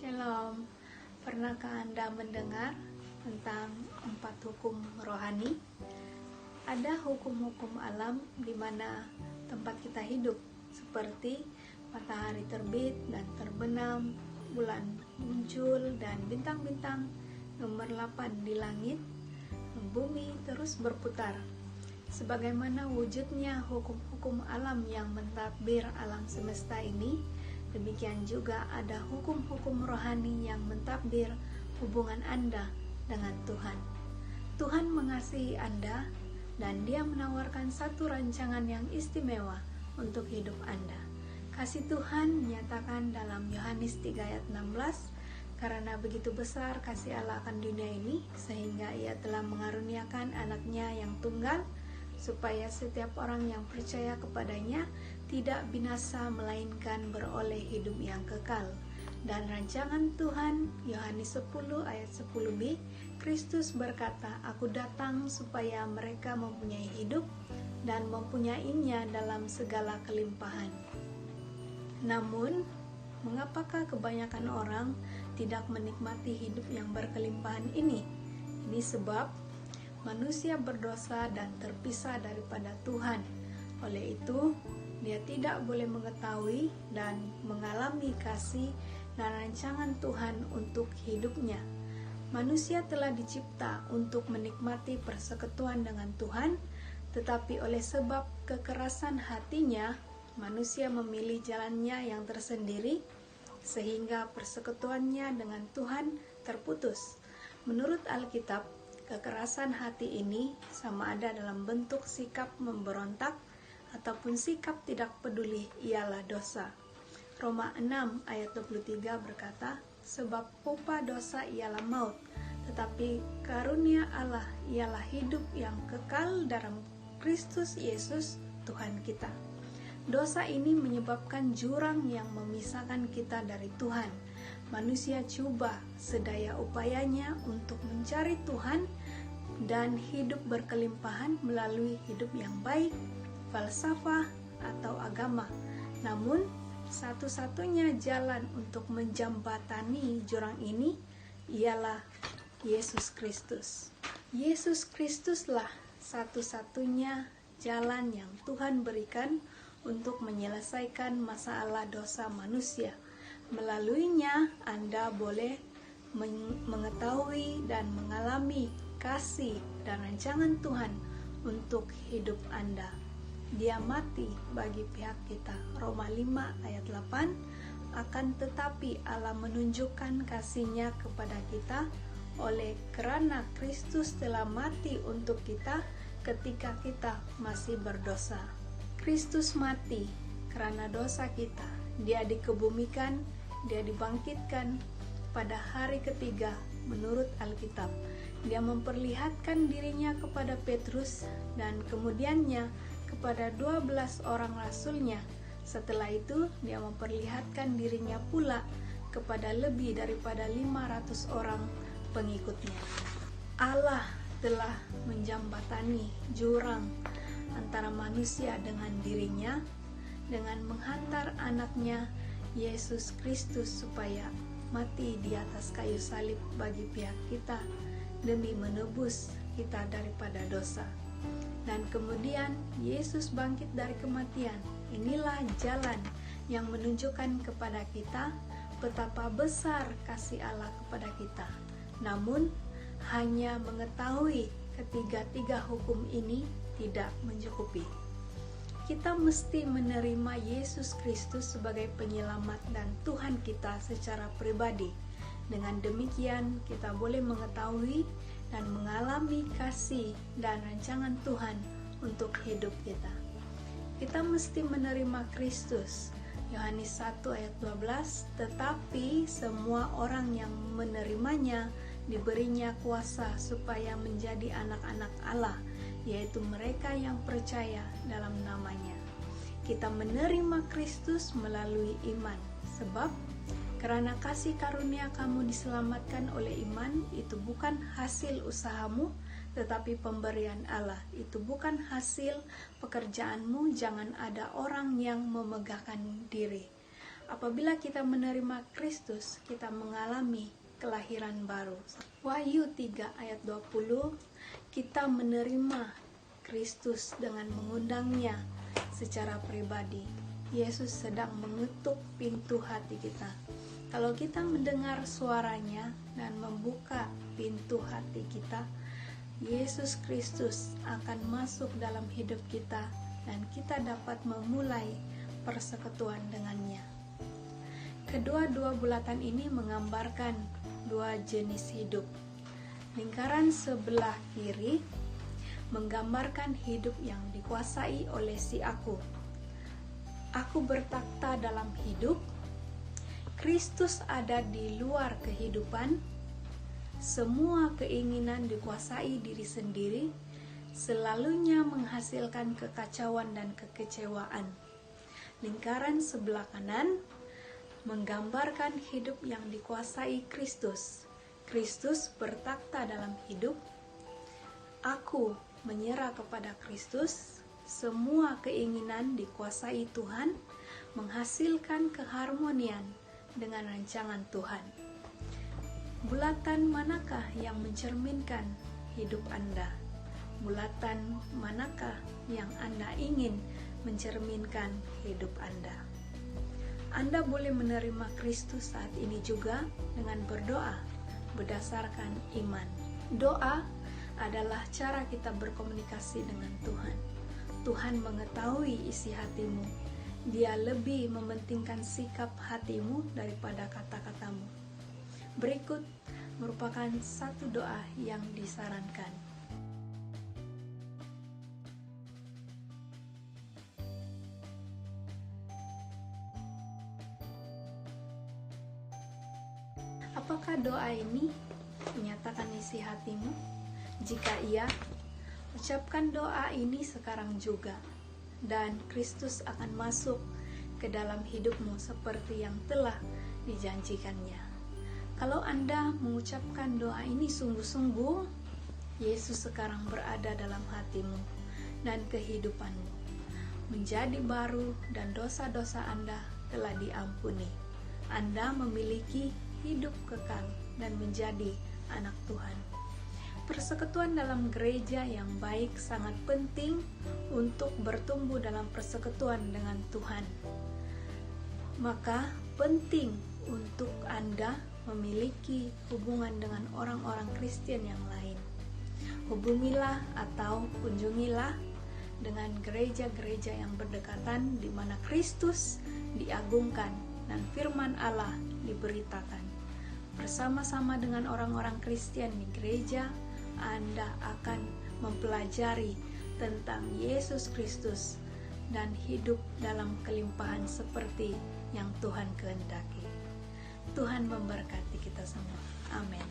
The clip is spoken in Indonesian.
Shalom. Pernahkah Anda mendengar tentang 4 hukum rohani? Ada hukum-hukum alam di mana tempat kita hidup, seperti matahari terbit dan terbenam, bulan muncul dan bintang-bintang gemerlapan di langit, bumi terus berputar. Sebagaimana wujudnya hukum-hukum alam yang mentadbir alam semesta ini, demikian juga ada hukum-hukum rohani yang mentadbir hubungan Anda dengan Tuhan. Tuhan mengasihi Anda dan Dia menawarkan satu rancangan yang istimewa untuk hidup Anda. Kasih Tuhan dinyatakan dalam Yohanes 3 ayat 16, karena begitu besar kasih Allah akan dunia ini, sehingga Ia telah mengaruniakan anaknya yang tunggal, supaya setiap orang yang percaya kepadanya tidak binasa melainkan beroleh hidup yang kekal. Dan rancangan Tuhan, Yohanes 10 ayat 10b, Kristus berkata, "Aku datang supaya mereka mempunyai hidup dan mempunyainya dalam segala kelimpahan." Namun, mengapakah kebanyakan orang tidak menikmati hidup yang berkelimpahan ini? Ini sebab manusia berdosa dan terpisah daripada Tuhan. Oleh itu, dia tidak boleh mengetahui dan mengalami kasih dan rancangan Tuhan untuk hidupnya. Manusia telah dicipta untuk menikmati persekutuan dengan Tuhan, tetapi oleh sebab kekerasan hatinya, manusia memilih jalannya yang tersendiri, sehingga persekutuannya dengan Tuhan terputus. Menurut Alkitab, kekerasan hati ini sama ada dalam bentuk sikap memberontak ataupun sikap tidak peduli ialah dosa. Roma 6 ayat 23 berkata, "Sebab upah dosa ialah maut, tetapi karunia Allah ialah hidup yang kekal dalam Kristus Yesus Tuhan kita." Dosa ini menyebabkan jurang yang memisahkan kita dari Tuhan. Manusia coba sedaya upayanya untuk mencari Tuhan dan hidup berkelimpahan melalui hidup yang baik, falsafah, atau agama. Namun, satu-satunya jalan untuk menjembatani jurang ini ialah Yesus Kristus. Yesus Kristuslah satu-satunya jalan yang Tuhan berikan untuk menyelesaikan masalah dosa manusia. Melaluinya, Anda boleh mengetahui dan mengalami kasih dan rancangan Tuhan untuk hidup Anda. Dia mati bagi pihak kita. Roma 5 ayat 8, akan tetapi Allah menunjukkan kasih-Nya kepada kita oleh karena Kristus telah mati untuk kita ketika kita masih berdosa. Kristus mati karena dosa kita. Dia dikebumikan, Dia dibangkitkan pada hari ketiga menurut Alkitab. Dia memperlihatkan dirinya kepada Petrus dan kemudiannya kepada 12 orang rasulnya. Setelah itu, dia memperlihatkan dirinya pula kepada lebih daripada 500 orang pengikutnya. Allah telah menjembatani jurang antara manusia dengan dirinya dengan menghantar anaknya Yesus Kristus supaya mati di atas kayu salib bagi pihak kita demi menebus kita daripada dosa. Dan kemudian Yesus bangkit dari kematian. Inilah jalan yang menunjukkan kepada kita betapa besar kasih Allah kepada kita. Namun, hanya mengetahui ketiga-tiga hukum ini tidak mencukupi. Kita mesti menerima Yesus Kristus sebagai penyelamat dan Tuhan kita secara pribadi. Dengan demikian, kita boleh mengetahui dan mengalami kasih dan rancangan Tuhan untuk hidup kita. Kita mesti menerima Kristus. Yohanes 1 ayat 12, tetapi semua orang yang menerimanya diberinya kuasa supaya menjadi anak-anak Allah, yaitu mereka yang percaya dalam namanya. Kita menerima Kristus melalui iman, sebab karena kasih karunia kamu diselamatkan oleh iman, itu bukan hasil usahamu, tetapi pemberian Allah. Itu bukan hasil pekerjaanmu, jangan ada orang yang memegahkan diri. apabila kita menerima Kristus, kita mengalami kelahiran baru. Wahyu 3 ayat 20, kita menerima Kristus dengan mengundangnya secara pribadi. Yesus sedang mengetuk pintu hati kita. Kalau kita mendengar suaranya dan membuka pintu hati kita, Yesus Kristus akan masuk dalam hidup kita dan kita dapat memulai persekutuan dengannya. Kedua-dua bulatan ini menggambarkan dua jenis hidup. Lingkaran sebelah kiri menggambarkan hidup yang dikuasai oleh si aku. Aku bertakhta dalam hidup, Kristus ada di luar kehidupan, semua keinginan dikuasai diri sendiri, selalunya menghasilkan kekacauan dan kekecewaan. Lingkaran sebelah kanan menggambarkan hidup yang dikuasai Kristus. Kristus bertakhta dalam hidup, aku menyerah kepada Kristus, semua keinginan dikuasai Tuhan, menghasilkan keharmonian dengan rancangan Tuhan. Bulatan manakah yang mencerminkan hidup Anda? Bulatan manakah yang Anda ingin mencerminkan hidup Anda? Anda boleh menerima Kristus saat ini juga dengan berdoa berdasarkan iman. Doa adalah cara kita berkomunikasi dengan Tuhan. Tuhan mengetahui isi hatimu. Dia lebih mementingkan sikap hatimu daripada kata-katamu. Berikut merupakan satu doa yang disarankan. Apakah doa ini menyatakan isi hatimu? Jika iya, ucapkan doa ini sekarang juga, dan Kristus akan masuk ke dalam hidupmu seperti yang telah dijanjikannya. Kalau Anda mengucapkan doa ini sungguh-sungguh, Yesus sekarang berada dalam hatimu dan kehidupanmu, menjadi baru dan dosa-dosa Anda telah diampuni. Anda memiliki hidup kekal dan menjadi anak Tuhan. Persekutuan dalam gereja yang baik sangat penting untuk bertumbuh dalam persekutuan dengan Tuhan. Maka penting untuk Anda memiliki hubungan dengan orang-orang Kristen yang lain. Hubungilah atau kunjungilah dengan gereja-gereja yang berdekatan di mana Kristus diagungkan dan firman Allah diberitakan. Bersama-sama dengan orang-orang Kristen di gereja, Anda akan mempelajari tentang Yesus Kristus dan hidup dalam kelimpahan seperti yang Tuhan kehendaki. Tuhan memberkati kita semua. Amin.